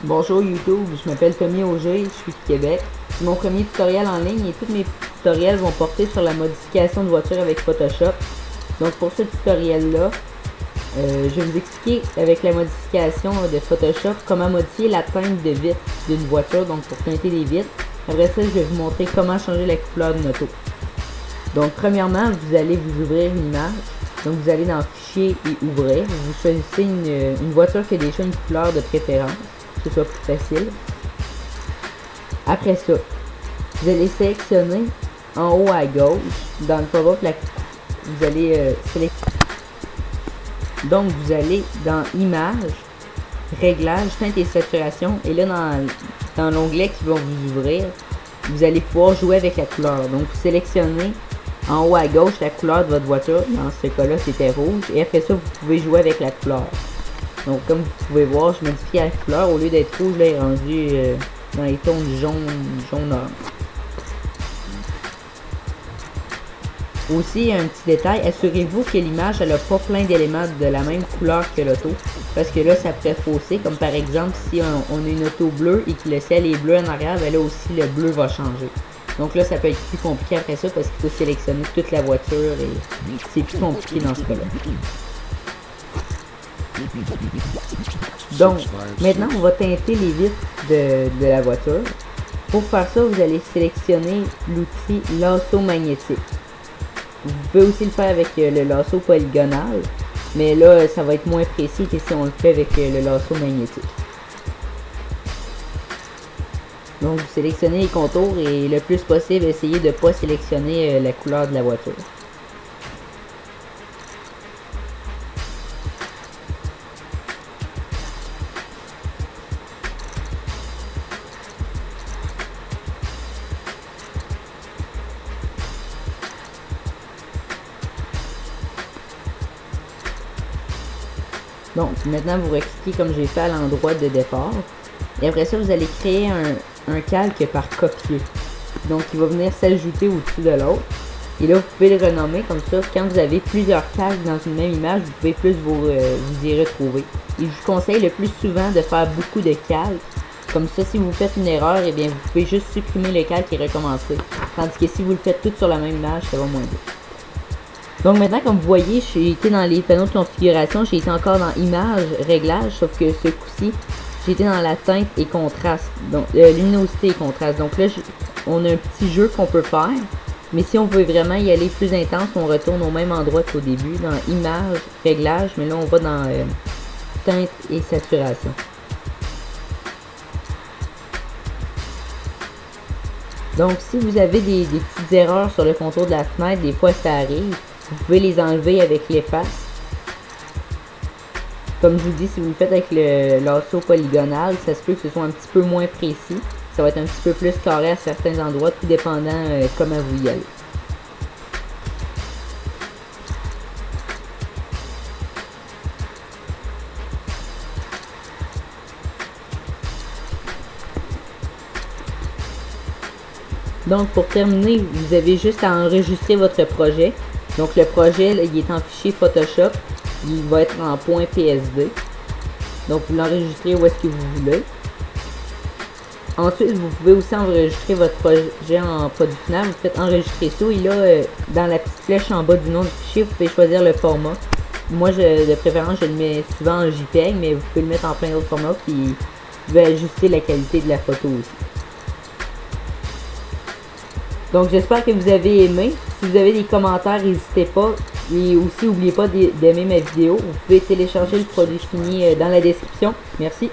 Bonjour YouTube, je m'appelle Tommy Auger, je suis de Québec. C'est mon premier tutoriel en ligne et tous mes tutoriels vont porter sur la modification de voiture avec Photoshop. Donc pour ce tutoriel-là, je vais vous expliquer avec la modification de Photoshop comment modifier la teinte de vitre d'une voiture, donc pour teinter les vitres. Après ça, je vais vous montrer comment changer la couleur d'une auto. Donc premièrement, vous allez vous ouvrir une image. Donc vous allez dans Fichier et Ouvrir. Vous choisissez une voiture qui a déjà une couleur de préférence, que ce soit plus facile. Après ça, vous allez sélectionner en haut à gauche, dans le pop-up, vous allez sélectionner. Donc vous allez dans Images, Réglages, Teinte et Saturation, et là dans l'onglet qui va vous ouvrir, vous allez pouvoir jouer avec la couleur. Donc vous sélectionnez en haut à gauche la couleur de votre voiture, dans ce cas là c'était rouge, et après ça vous pouvez jouer avec la couleur. Donc comme vous pouvez voir, je modifie la couleur, au lieu d'être rouge, là, il est rendu dans les tons jaune or. Aussi, un petit détail, assurez-vous que l'image n'a pas plein d'éléments de la même couleur que l'auto, parce que là ça pourrait fausser, comme par exemple si on a une auto bleue et que le ciel est bleu en arrière, ben là aussi le bleu va changer. Donc là ça peut être plus compliqué après ça parce qu'il faut sélectionner toute la voiture et c'est plus compliqué dans ce cas-là. Donc maintenant on va teinter les vitres de la voiture. Pour faire ça, vous allez sélectionner l'outil lasso magnétique. Vous pouvez aussi le faire avec le lasso polygonal, mais là ça va être moins précis que si on le fait avec le lasso magnétique. Donc vous sélectionnez les contours et le plus possible essayez de ne pas sélectionner la couleur de la voiture. Donc maintenant vous recliquez comme j'ai fait à l'endroit de départ. Et après ça vous allez créer un calque par copier. Donc il va venir s'ajouter au-dessus de l'autre. Et là vous pouvez le renommer comme ça. Quand vous avez plusieurs calques dans une même image, vous pouvez plus vous y retrouver. Et je vous conseille le plus souvent de faire beaucoup de calques. Comme ça, si vous faites une erreur, et bien vous pouvez juste supprimer le calque et recommencer. Tandis que si vous le faites tout sur la même image, ça va moins vite. Donc maintenant, comme vous voyez, j'ai été dans les panneaux de configuration, j'ai été encore dans Images, Réglages, sauf que ce coup-ci, j'ai été dans la teinte et contraste, donc luminosité et contraste. Donc là, on a un petit jeu qu'on peut faire, mais si on veut vraiment y aller plus intense, on retourne au même endroit qu'au début, dans Images, Réglages, mais là on va dans teinte et saturation. Donc si vous avez des petites erreurs sur le contour de la fenêtre, des fois ça arrive. Vous pouvez les enlever avec l'efface. Comme je vous dis, si vous le faites avec le lasso polygonal, ça se peut que ce soit un petit peu moins précis. Ça va être un petit peu plus carré à certains endroits, tout dépendant comment vous y allez. Donc pour terminer, vous avez juste à enregistrer votre projet. Donc le projet, là, il est en fichier Photoshop, il va être en .psd. Donc vous l'enregistrez où est-ce que vous voulez. Ensuite, vous pouvez aussi enregistrer votre projet en produit final. Vous faites enregistrer ça et là, dans la petite flèche en bas du nom du fichier, vous pouvez choisir le format. Moi, de préférence, je le mets souvent en JPEG, mais vous pouvez le mettre en plein d'autres formats puis vous pouvez ajuster la qualité de la photo aussi. Donc j'espère que vous avez aimé. Si vous avez des commentaires, n'hésitez pas. Et aussi, n'oubliez pas d'aimer ma vidéo. Vous pouvez télécharger le produit fini dans la description. Merci.